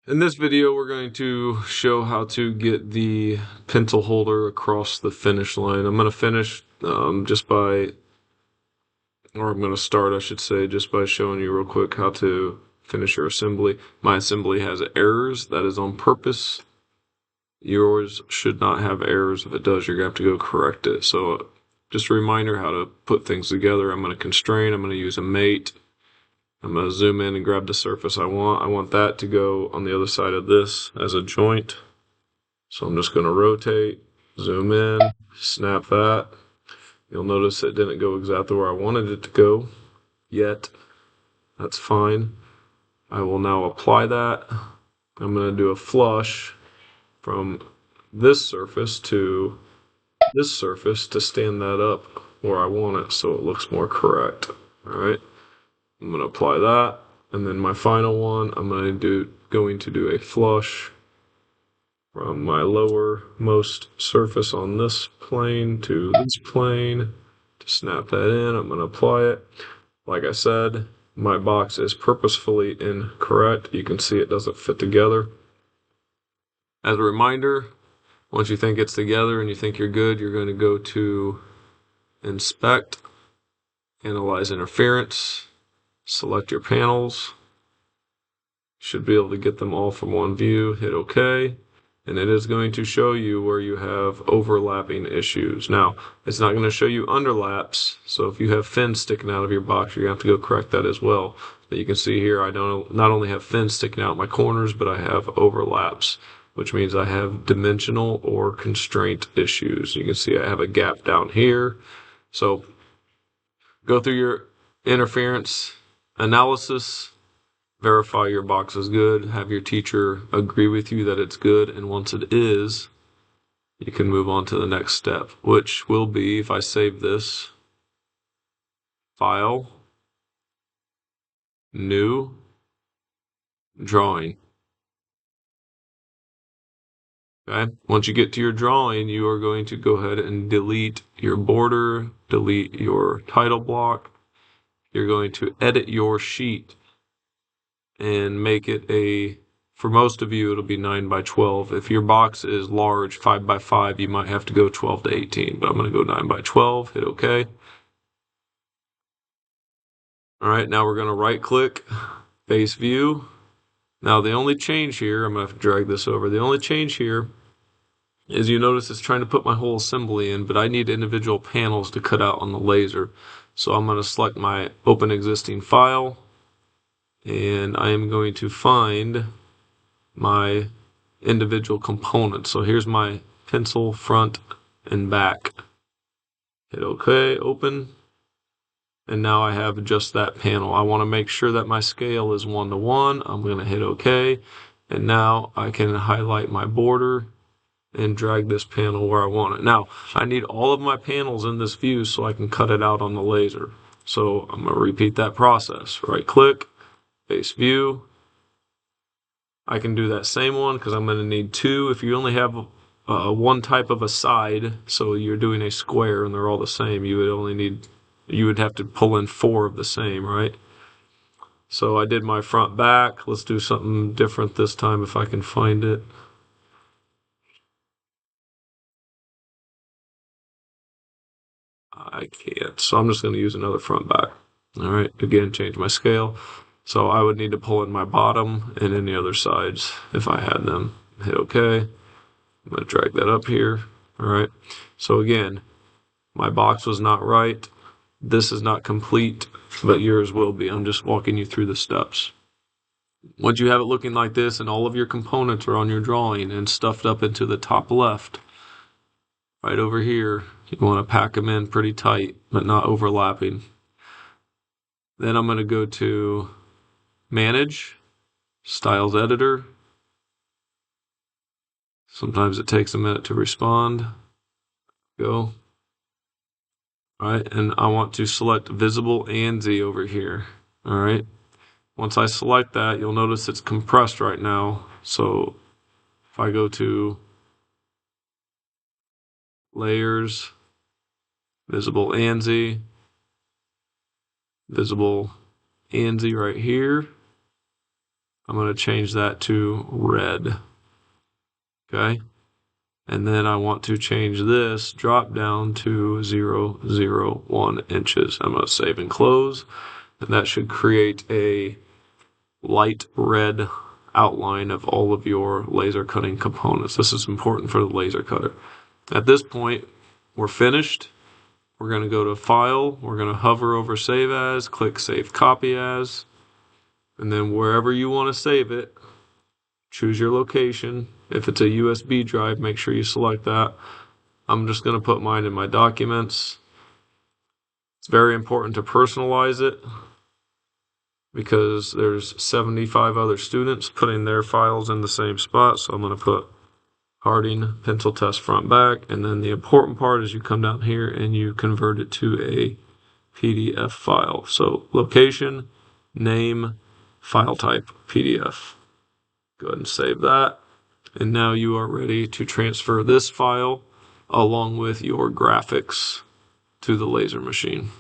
In this video, we're going to show how to get the pencil holder across the finish line. I'm going to finish I'm going to start, I should say, just by showing you real quick how to finish your assembly. My assembly has errors. That is on purpose. Yours should not have errors. If it does, you're going to have to go correct it. So just a reminder how to put things together. I'm going to constrain. I'm going to use a mate. I'm going to zoom in and grab the surface I want. I want that to go on the other side of this as a joint. So I'm just going to rotate, zoom in, snap that. You'll notice it didn't go exactly where I wanted it to go yet. That's fine. I will now apply that. I'm going to do a flush from this surface to this surface to stand that up where I want it so it looks more correct. All right. I'm going to apply that, and then my final one, I'm going to do a flush from my lowermost surface on this plane to this plane to snap that in. I'm going to apply it. Like I said, my box is purposefully incorrect. You can see it doesn't fit together. As a reminder, once you think it's together and you think you're good, you're going to go to Inspect, Analyze Interference, select your panels. Should be able to get them all from one view. Hit OK, and it is going to show you where you have overlapping issues. Now, it's not going to show you underlaps, so if you have fins sticking out of your box, you're going to have to go correct that as well. But you can see here I not only have fins sticking out my corners, but I have overlaps, which means I have dimensional or constraint issues. You can see I have a gap down here. So go through your interference analysis, verify your box is good, have your teacher agree with you that it's good, and once it is, you can move on to the next step, which will be, if I save this, File, New, Drawing. Okay. Once you get to your drawing, you are going to go ahead and delete your border, delete your title block. You're going to edit your sheet and make it for most of you, it'll be 9 by 12. If your box is large, 5 by 5, you might have to go 12 to 18, but I'm going to go 9 by 12, hit OK. All right, now we're going to right click, face view. Now the only change here, I'm going to have to drag this over. The only change here is you notice it's trying to put my whole assembly in, but I need individual panels to cut out on the laser. So I'm going to select my open existing file, and I am going to find my individual components. So here's my pencil front and back. Hit OK, open. And now I have just that panel. I want to make sure that my scale is 1:1. I'm going to hit OK. And now I can highlight my border and drag this panel where I want it. Now, I need all of my panels in this view so I can cut it out on the laser. So I'm going to repeat that process. Right click, face view. I can do that same one because I'm going to need two. If you only have one type of a side, so you're doing a square and they're all the same, you would have to pull in 4 of the same, right? So I did my front back. Let's do something different this time if I can find it. I can't, so I'm just going to use another front back. All right, again, change my scale. So I would need to pull in my bottom and any other sides if I had them. Hit OK. I'm going to drag that up here. All right, so again, my box was not right. This is not complete, but yours will be. I'm just walking you through the steps. Once you have it looking like this and all of your components are on your drawing and stuffed up into the top left, right over here, you want to pack them in pretty tight, but not overlapping. Then I'm going to go to Manage, Styles Editor. Sometimes it takes a minute to respond. Go. All right, and I want to select Visible ANZ over here. All right. Once I select that, you'll notice it's compressed right now. So if I go to Layers, Visible ANZ, Visible ANZ right here. I'm going to change that to red. Okay. And then I want to change this drop down to 001 inches. I'm going to save and close. And that should create a light red outline of all of your laser cutting components. This is important for the laser cutter. At this point, we're finished. We're going to go to File. We're going to hover over Save As, click Save Copy As, and then wherever you want to save it, choose your location. If it's a USB drive, make sure you select that. I'm just going to put mine in my documents. It's very important to personalize it because there's 75 other students putting their files in the same spot. So I'm going to put Harding pencil test front back, and then the important part is you come down here and you convert it to a PDF file. So location, name, file type, PDF. Go ahead and save that. And now you are ready to transfer this file along with your graphics to the laser machine.